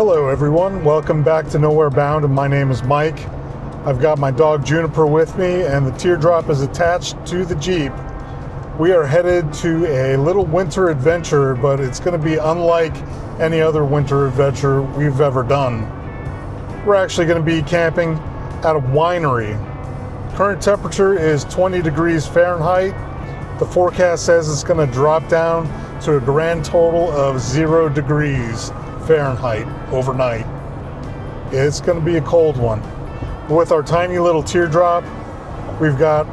Hello everyone, welcome back to Nowhere Bound, and my name is Mike. I've got my dog Juniper with me, and the Teardrop is attached to the Jeep. We are headed to a little winter adventure, but it's going to be unlike any other winter adventure we've ever done. We're actually going to be camping at a winery. Current temperature is 20 degrees Fahrenheit. The forecast says it's going to drop down to a grand total of 0 degrees Fahrenheit overnight. It's going to be a cold one. With our tiny little Teardrop, we've got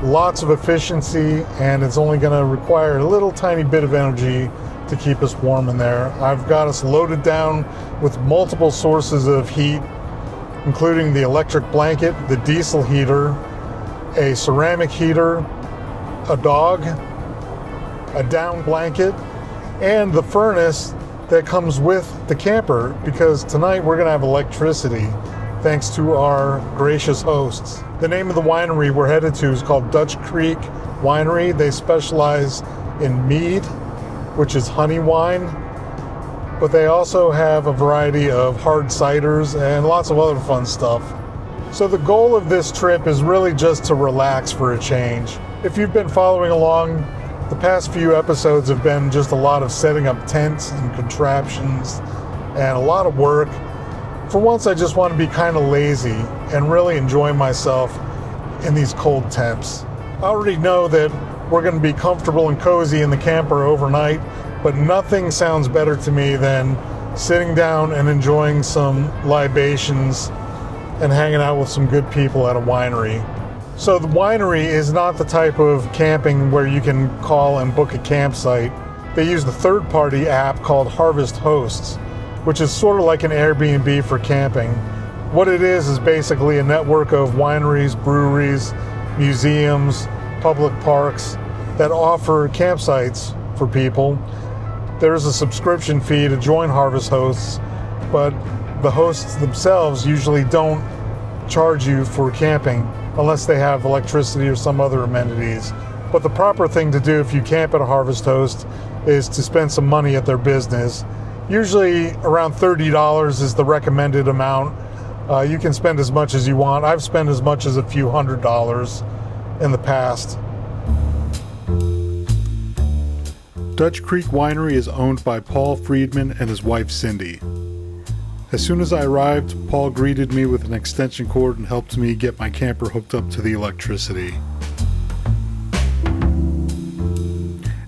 lots of efficiency, and it's only going to require a little tiny bit of energy to keep us warm in there. I've got us loaded down with multiple sources of heat, including the electric blanket, the diesel heater, a ceramic heater, a dog, a down blanket, and the furnace that comes with the camper, because tonight we're going to have electricity thanks to our gracious hosts. The name of the winery we're headed to is called Dutch Creek Winery. They specialize in mead, which is honey wine, but they also have a variety of hard ciders and lots of other fun stuff. So the goal of this trip is really just to relax for a change. If you've been following along, the past few episodes have been just a lot of setting up tents and contraptions and a lot of work. For once, I just want to be kind of lazy and really enjoy myself in these cold temps. I already know that we're going to be comfortable and cozy in the camper overnight, but nothing sounds better to me than sitting down and enjoying some libations and hanging out with some good people at a winery. So the winery is not the type of camping where you can call and book a campsite. They use the third-party app called Harvest Hosts, which is sort of like an Airbnb for camping. What it is basically a network of wineries, breweries, museums, public parks that offer campsites for people. There's a subscription fee to join Harvest Hosts, but the hosts themselves usually don't charge you for camping unless they have electricity or some other amenities. But the proper thing to do if you camp at a Harvest Host is to spend some money at their business. Usually around $30 is the recommended amount. You can spend as much as you want. I've spent as much as a few $100s in the past. Dutch Creek Winery is owned by Paul Friedman and his wife Cindy. As soon as I arrived, Paul greeted me with an extension cord and helped me get my camper hooked up to the electricity.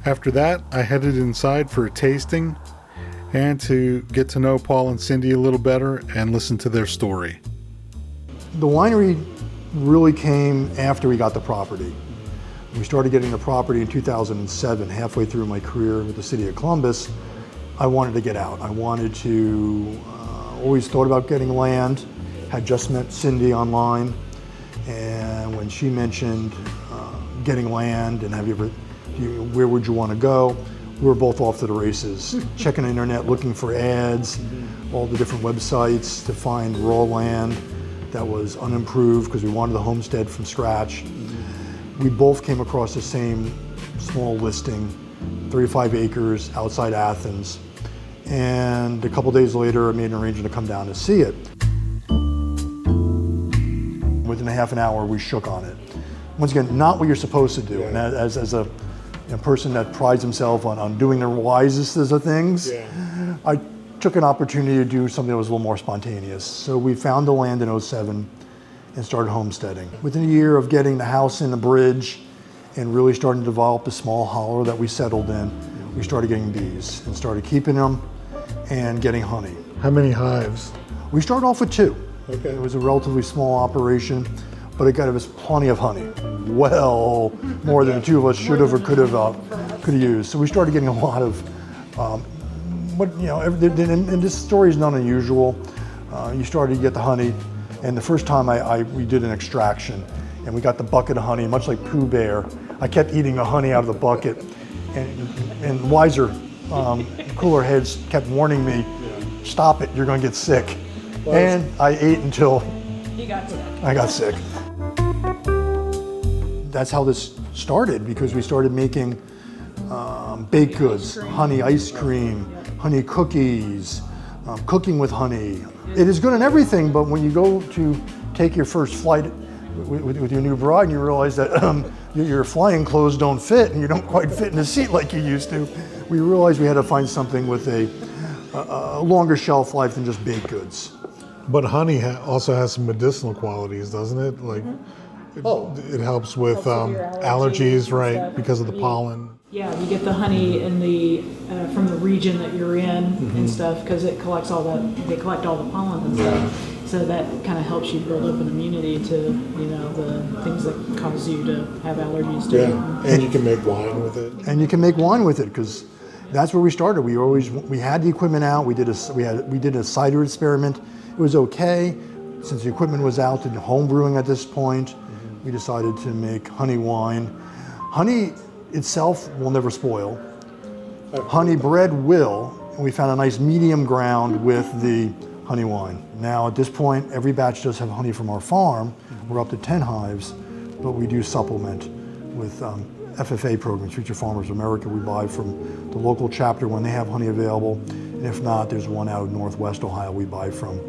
After that, I headed inside for a tasting and to get to know Paul and Cindy a little better and listen to their story. The winery really came after we got the property. We started getting the property in 2007, halfway through my career with the city of Columbus. I wanted to get out. I wanted to, always thought about getting land, had just met Cindy online, and when she mentioned getting land and where would you want to go, we were both off to the races, checking the internet, looking for ads, all the different websites to find raw land that was unimproved because we wanted the homestead from scratch. We both came across the same small listing, 35 acres outside Athens. And a couple days later, I made an arrangement to come down to see it. Within a half an hour, we shook on it. Once again, not what you're supposed to do. Yeah. And as a person that prides himself on doing the wisest of things, yeah. I took an opportunity to do something that was a little more spontaneous. So we found the land in 2007 and started homesteading. Within a year of getting the house in the bridge and really starting to develop a small hollow that we settled in, we started getting bees and started keeping them and getting honey. How many hives? We started off with 2. Okay. It was a relatively small operation, but it got us plenty of honey. Well, more than the 2 of us should have or could have used. So we started getting a lot of, and this story is not unusual. You started to get the honey, and the first time we did an extraction, and we got the bucket of honey, much like Pooh Bear. I kept eating the honey out of the bucket, and wiser, cooler heads kept warning me, stop it, you're gonna get sick. And I ate until I got sick. That's how this started, because we started making baked goods, honey ice cream, honey cookies, cooking with honey. It is good in everything, but when you go to take your first flight with your new bride and you realize that your flying clothes don't fit and you don't quite fit in the seat like you used to, we realized we had to find something with a longer shelf life than just baked goods. But honey also has some medicinal qualities, doesn't it? Like, it helps with allergies, right? Stuff. Because of the pollen. Yeah, you get the honey in the from the region that you're in and stuff, because it collects all that. They collect all the pollen and stuff. So that kind of helps you build up an immunity to, the things that cause you to have allergies to. Yeah, and you can make wine with it. And you can make wine with it, because that's where we started. We had the equipment out. We did a cider experiment. It was okay. Since the equipment was out and home brewing at this point, we decided to make honey wine. Honey itself will never spoil. Honey bread will. And we found a nice medium ground with the honey wine. Now at this point, every batch does have honey from our farm. We're up to 10 hives, but we do supplement with FFA programs, Future Farmers America. We buy from the local chapter when they have honey available. And if not, there's one out in Northwest Ohio we buy from.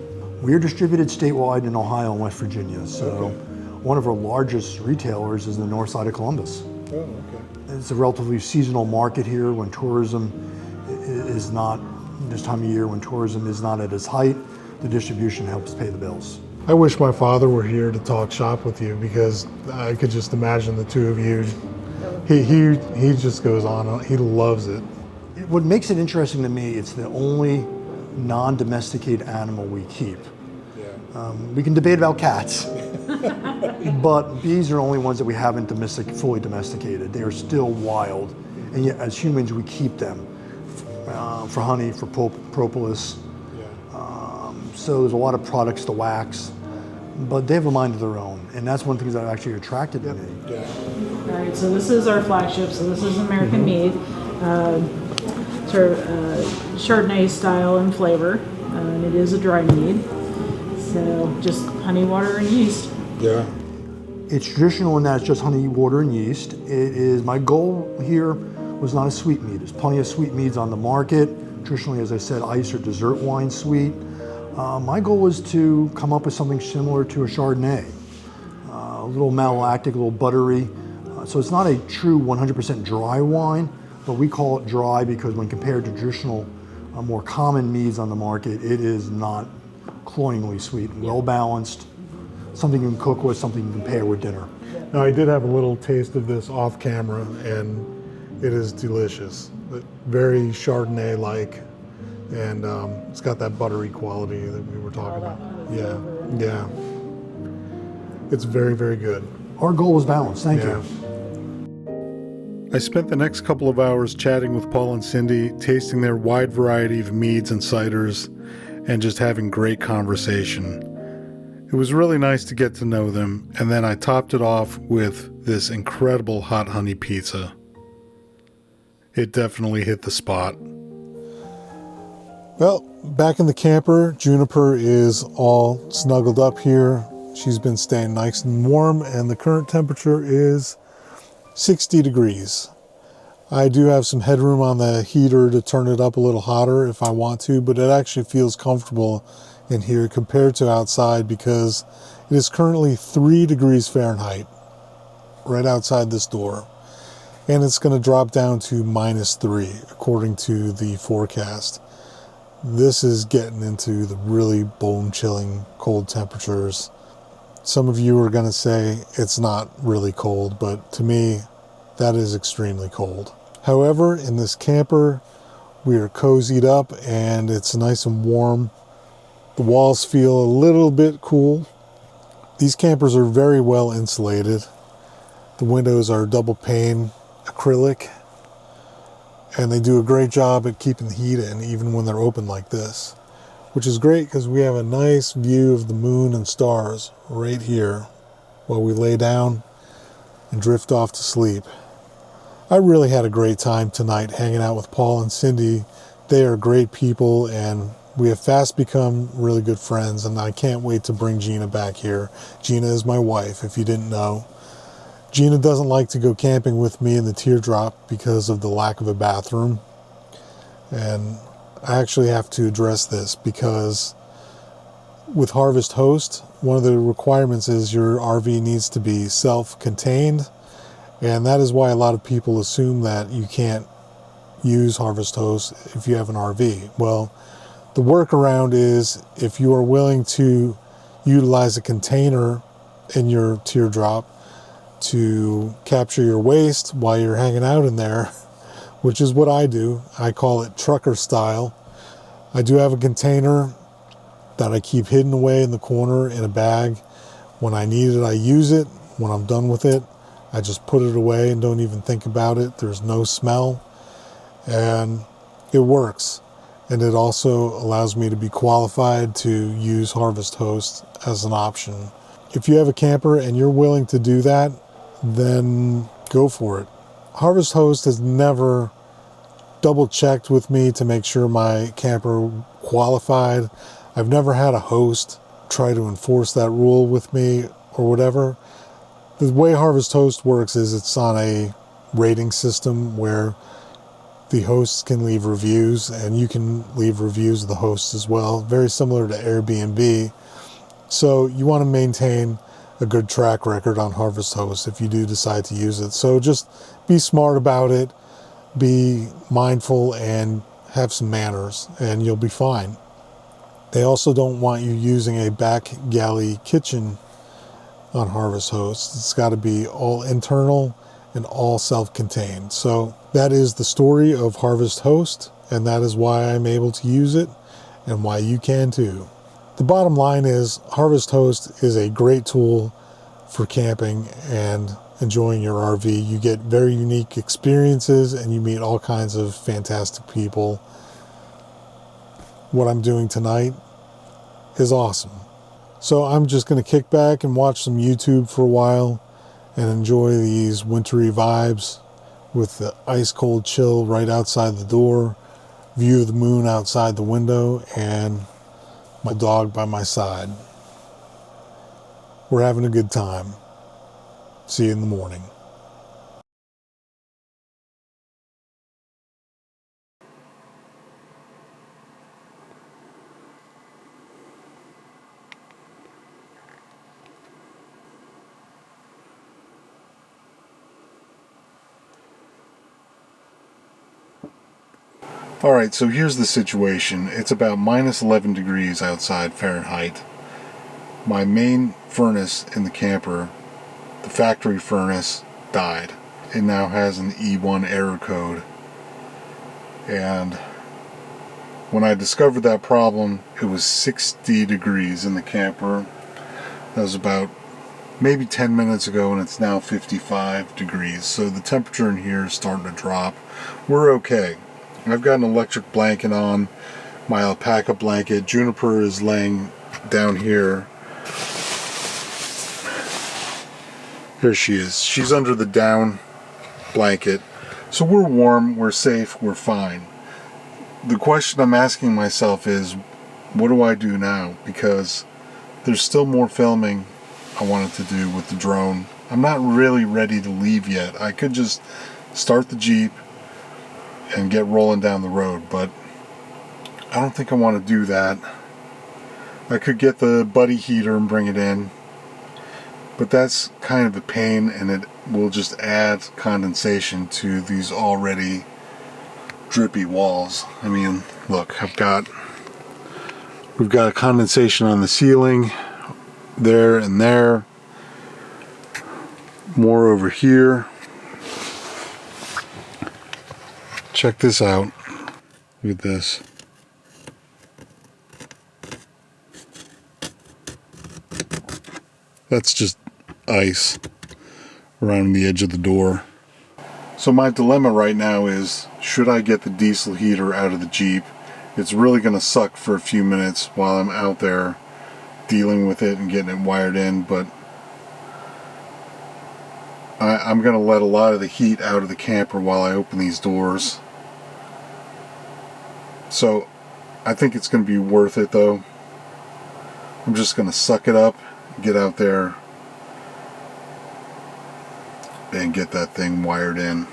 We are distributed statewide in Ohio and West Virginia. So one of our largest retailers is the north side of Columbus. Oh, okay. It's a relatively seasonal market here when tourism is not, this time of year when tourism is not at its height, the distribution helps pay the bills. I wish my father were here to talk shop with you, because I could just imagine the two of you. He just goes on. He loves it. What makes it interesting to me, it's the only non-domesticated animal we keep. Yeah. We can debate about cats, but bees are the only ones that we haven't fully domesticated. They are still wild, and yet as humans we keep them for honey, for propolis. Yeah. So there's a lot of products to wax, but they have a mind of their own, and that's one of the things that actually attracted me. Yeah. All right, so this is our flagship. So this is American mead, sort of Chardonnay style in flavor. It is a dry mead, so just honey, water, and yeast. Yeah. It's traditional in that it's just honey, water, and yeast. It is, my goal here was not a sweet mead. There's plenty of sweet meads on the market. Traditionally, as I said, ice or dessert wine sweet. My goal was to come up with something similar to a Chardonnay. A little malolactic, a little buttery. So it's not a true 100% dry wine, but we call it dry because when compared to traditional, more common meads on the market, it is not cloyingly sweet, well balanced, something you can cook with, something you can pair with dinner. Now, I did have a little taste of this off camera, and it is delicious. Very Chardonnay-like, and it's got that buttery quality that we were talking about. Yeah. It's very, very good. Our goal was balance. Thank you. I spent the next couple of hours chatting with Paul and Cindy, tasting their wide variety of meads and ciders, and just having great conversation. It was really nice to get to know them, and then I topped it off with this incredible hot honey pizza. It definitely hit the spot. Well, back in the camper, Juniper is all snuggled up here. She's been staying nice and warm, and the current temperature is 60 degrees. I do have some headroom on the heater to turn it up a little hotter if I want to, but it actually feels comfortable in here compared to outside, because it is currently 3 degrees Fahrenheit right outside this door, and it's going to drop down to -3 according to the forecast. This is getting into the really bone-chilling cold temperatures. Some of you are going to say it's not really cold, but to me, that is extremely cold. However, in this camper, we are cozied up and it's nice and warm. The walls feel a little bit cool. These campers are very well insulated. The windows are double pane acrylic, and they do a great job at keeping the heat in even when they're open like this, which is great because we have a nice view of the moon and stars right here while we lay down and drift off to sleep. I really had a great time tonight hanging out with Paul and Cindy. They are great people, and we have fast become really good friends, and I can't wait to bring Gina back here. Gina is my wife, if you didn't know. Gina doesn't like to go camping with me in the Teardrop because of the lack of a bathroom, and I actually have to address this, because with Harvest Host, one of the requirements is your RV needs to be self-contained, and that is why a lot of people assume that you can't use Harvest Host if you have an RV. Well, the workaround is, if you are willing to utilize a container in your Teardrop to capture your waste while you're hanging out in there, which is what I do. I call it trucker style. I do have a container that I keep hidden away in the corner in a bag. When I need it, I use it. When I'm done with it, I just put it away and don't even think about it. There's no smell, and it works. And it also allows me to be qualified to use Harvest Host as an option. If you have a camper and you're willing to do that, then go for it. Harvest Host has never double checked with me to make sure my camper qualified. I've never had a host try to enforce that rule with me or whatever. The way Harvest Host works is it's on a rating system where the hosts can leave reviews, and you can leave reviews of the hosts as well. Very similar to Airbnb. So you want to maintain a good track record on Harvest Host if you do decide to use it. So just be smart about it, be mindful, and have some manners, and you'll be fine. They also don't want you using a back galley kitchen on Harvest Host. It's got to be all internal and all self-contained. So that is the story of Harvest Host, and that is why I'm able to use it and why you can too. The bottom line is, Harvest Host is a great tool for camping and enjoying your RV. You get very unique experiences and you meet all kinds of fantastic people. What I'm doing tonight is awesome. So I'm just going to kick back and watch some YouTube for a while and enjoy these wintry vibes with the ice cold chill right outside the door, view of the moon outside the window, and my dog by my side. We're having a good time. See you in the morning. Alright, so here's the situation. It's about minus 11 degrees outside Fahrenheit. My main furnace in the camper, the factory furnace, died. It now has an E1 error code. And when I discovered that problem, it was 60 degrees in the camper. That was about maybe 10 minutes ago, and it's now 55 degrees. So the temperature in here is starting to drop. We're okay. I've got an electric blanket on, my alpaca blanket. Juniper is laying down here. Here she is. She's under the down blanket. So we're warm, we're safe, we're fine. The question I'm asking myself is, what do I do now? Because there's still more filming I wanted to do with the drone. I'm not really ready to leave yet. I could just start the Jeep and get rolling down the road, but I don't think I want to do that. I could get the buddy heater and bring it in, but that's kind of a pain, and it will just add condensation to these already drippy walls. I mean, look, we've got a condensation on the ceiling there and there, more over here. Check this out. Look at this. That's just ice around the edge of the door. So my dilemma right now is, should I get the diesel heater out of the Jeep? It's really going to suck for a few minutes while I'm out there dealing with it and getting it wired in, but I'm going to let a lot of the heat out of the camper while I open these doors. So I think it's going to be worth it though. I'm just going to suck it up, get out there, and get that thing wired in.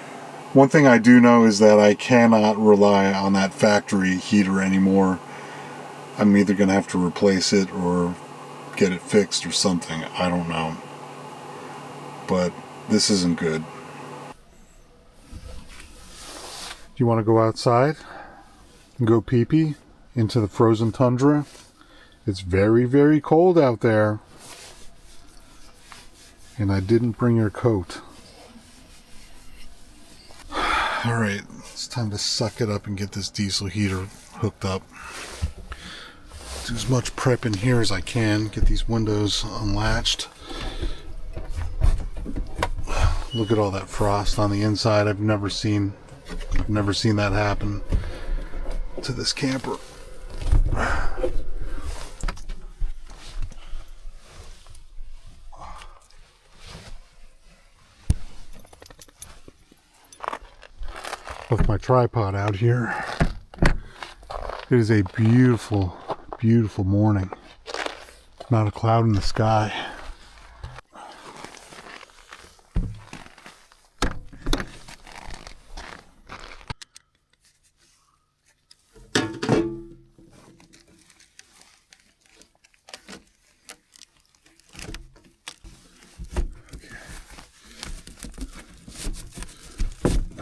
One thing I do know is that I cannot rely on that factory heater anymore. I'm either going to have to replace it or get it fixed or something. I don't know. But this isn't good. Do you want to go outside and go pee-pee into the frozen tundra? It's very, very cold out there. And I didn't bring your coat. Alright, it's time to suck it up and get this diesel heater hooked up. Do as much prep in here as I can. Get these windows unlatched. Look at all that frost on the inside. I've never seen that happen to this camper. Left my tripod out here. It is a beautiful, beautiful morning. Not a cloud in the sky.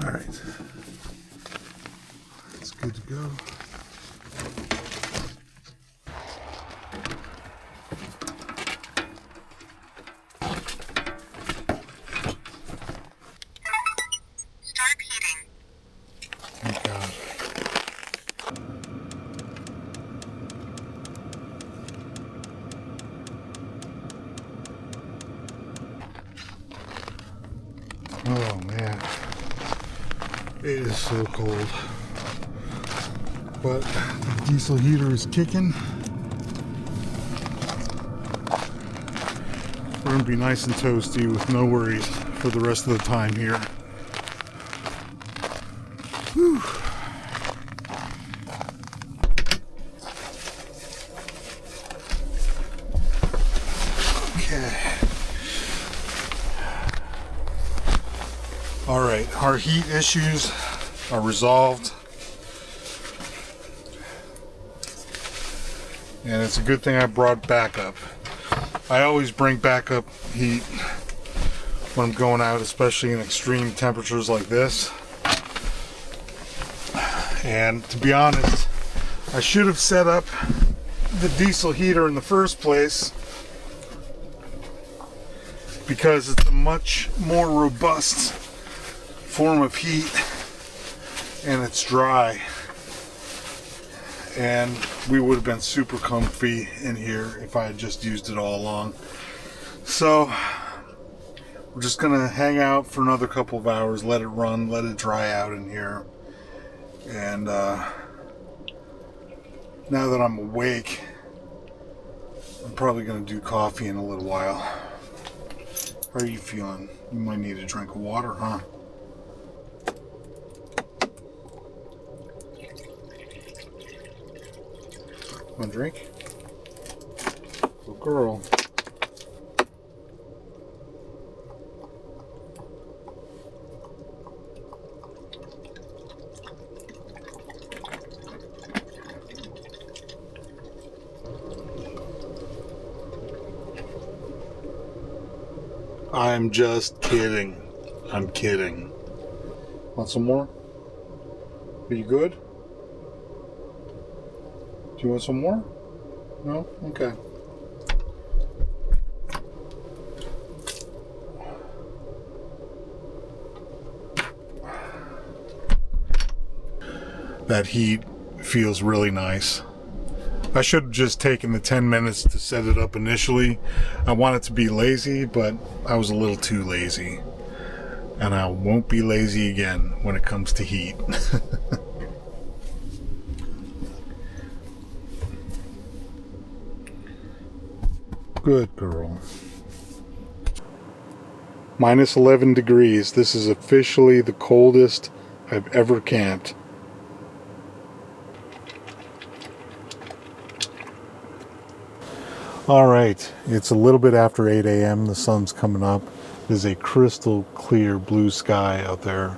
All right. It's good to go. Oh man, it is so cold, but the diesel heater is kicking. We're gonna be nice and toasty with no worries for the rest of the time here. Whew. Okay. All right, our heat issues are resolved. And it's a good thing I brought backup. I always bring backup heat when I'm going out, especially in extreme temperatures like this. And to be honest, I should have set up the diesel heater in the first place because it's a much more robust form of heat and it's dry, and we would have been super comfy in here if I had just used it all along. So we're just gonna hang out for another couple of hours, let it run, let it dry out in here. And now that I'm awake, I'm probably gonna do coffee in a little while. How are you feeling? You might need a drink of water, huh? Want a drink? Good girl. I'm just kidding. I'm kidding. Want some more? Are you good? Do you want some more? No? Okay. That heat feels really nice. I should have just taken the 10 minutes to set it up initially. I wanted to be lazy, but I was a little too lazy. And I won't be lazy again when it comes to heat. Good girl. Minus 11 degrees. This is officially the coldest I've ever camped. All right, it's a little bit after 8 a.m. The sun's coming up. There's a crystal clear blue sky out there.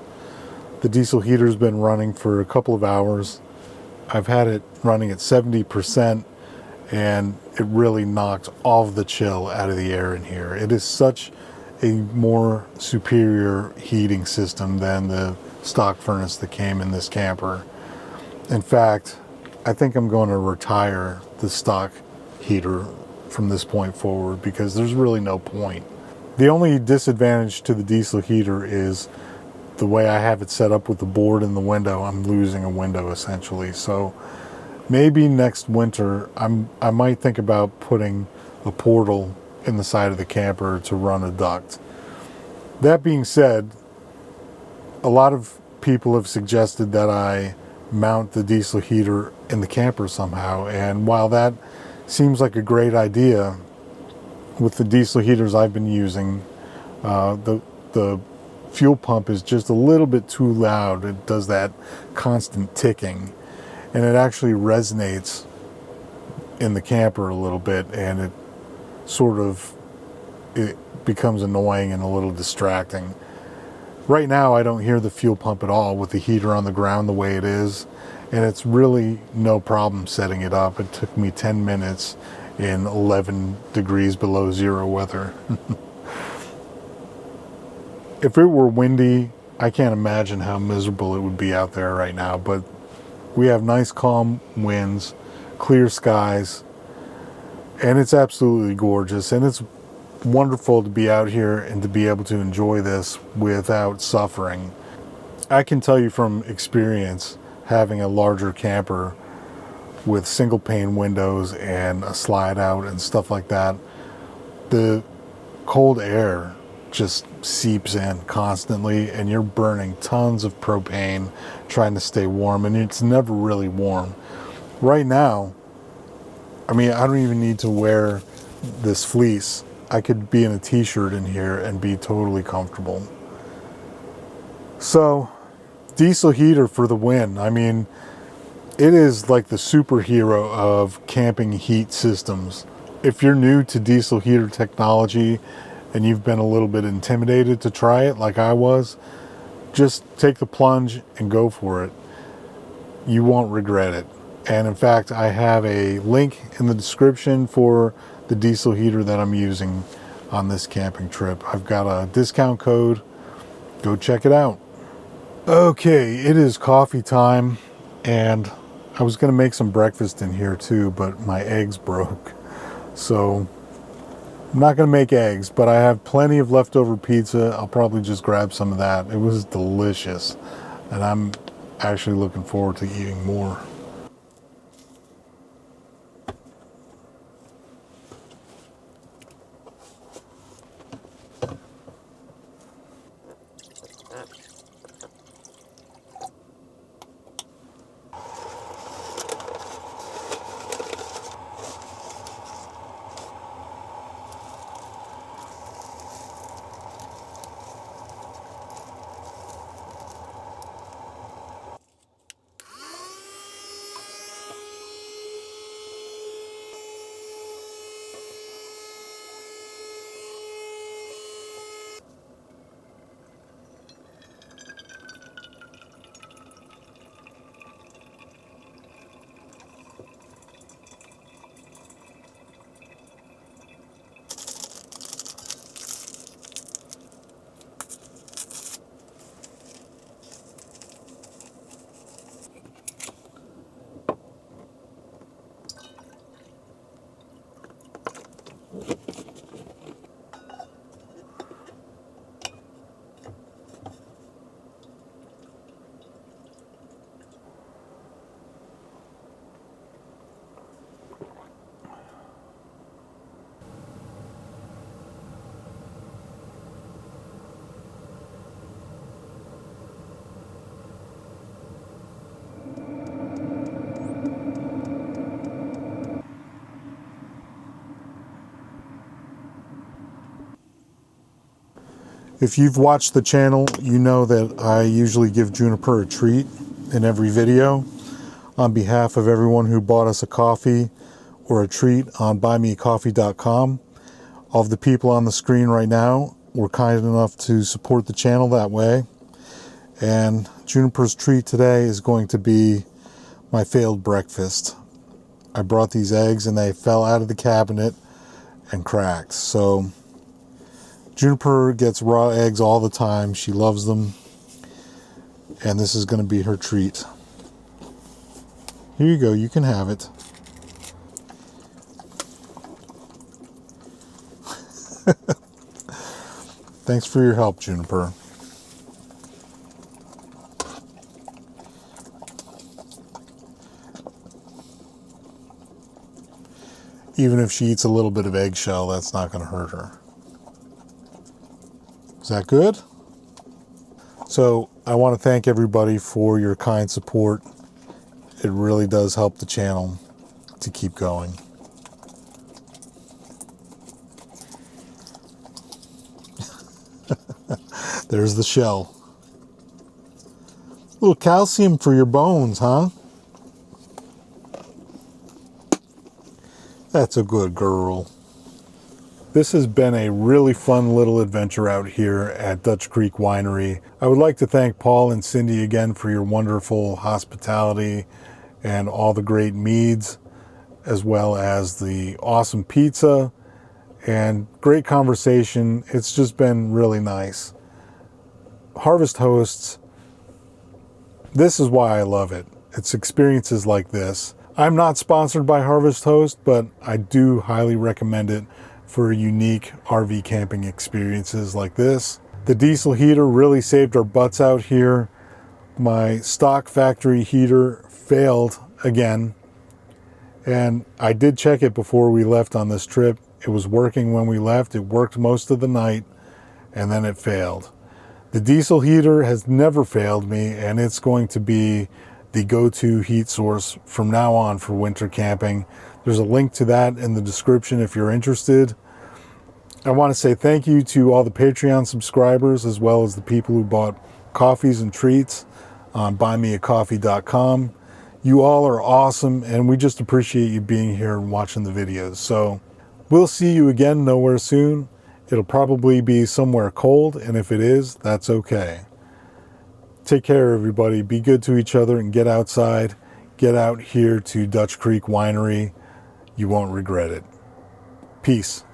The diesel heater's been running for a couple of hours. I've had it running at 70%, and it really knocked all of the chill out of the air in here. It is such a more superior heating system than the stock furnace that came in this camper. In fact, I think I'm going to retire the stock heater from this point forward because there's really no point. The only disadvantage to the diesel heater is the way I have it set up with the board in the window. I'm losing a window essentially. So maybe next winter I might think about putting a portal in the side of the camper to run a duct. That being said, a lot of people have suggested that I mount the diesel heater in the camper somehow, and while that seems like a great idea, with the diesel heaters I've been using, the fuel pump is just a little bit too loud. It does that constant ticking, and it actually resonates in the camper a little bit, and it becomes annoying and a little distracting. Right now I don't hear the fuel pump at all with the heater on the ground the way it is, and it's really no problem setting it up. It took me 10 minutes in 11 degrees below zero weather. If it were windy, I can't imagine how miserable it would be out there right now, but we have nice calm winds, clear skies, and it's absolutely gorgeous, and it's wonderful to be out here and to be able to enjoy this without suffering. I can tell you from experience, having a larger camper with single pane windows and a slide out and stuff like that, the cold air just seeps in constantly, and you're burning tons of propane trying to stay warm, and it's never really warm. Right now, I mean, I don't even need to wear this fleece. I could be in a t-shirt in here and be totally comfortable. So, diesel heater for the win. I mean, it is like the superhero of camping heat systems. If you're new to diesel heater technology and you've been a little bit intimidated to try it like I was, just take the plunge and go for it. You won't regret it. And in fact, I have a link in the description for the diesel heater that I'm using on this camping trip. I've got a discount code. Go check it out. Okay, it is coffee time, and I was going to make some breakfast in here too, but my eggs broke. So I'm not going to make eggs, but I have plenty of leftover pizza. I'll probably just grab some of that. It was delicious, and I'm actually looking forward to eating more. If you've watched the channel, you know that I usually give Juniper a treat in every video. On behalf of everyone who bought us a coffee or a treat on buymeacoffee.com, all of the people on the screen right now were kind enough to support the channel that way. And Juniper's treat today is going to be my failed breakfast. I brought these eggs and they fell out of the cabinet and cracked. So Juniper gets raw eggs all the time. She loves them. And this is going to be her treat. Here you go. You can have it. Thanks for your help, Juniper. Even if she eats a little bit of eggshell, that's not going to hurt her. Is that good? So I want to thank everybody for your kind support. It really does help the channel to keep going. There's the shell. A little calcium for your bones, huh? That's a good girl. This has been a really fun little adventure out here at Dutch Creek Winery. I would like to thank Paul and Cindy again for your wonderful hospitality and all the great meads, as well as the awesome pizza and great conversation. It's just been really nice. Harvest Hosts, this is why I love it. It's experiences like this. I'm not sponsored by Harvest Host, but I do highly recommend it for unique RV camping experiences like this. The diesel heater really saved our butts out here. My stock factory heater failed again, and I did check it before we left on this trip. It was working when we left. It worked most of the night, and then it failed. The diesel heater has never failed me, and it's going to be the go-to heat source from now on for winter camping. There's a link to that in the description if you're interested. I want to say thank you to all the Patreon subscribers, as well as the people who bought coffees and treats on buymeacoffee.com. You all are awesome, and we just appreciate you being here and watching the videos. So we'll see you again nowhere soon. It'll probably be somewhere cold, and if it is, that's okay. Take care, everybody. Be good to each other and get outside. Get out here to Dutch Creek Winery. You won't regret it. Peace.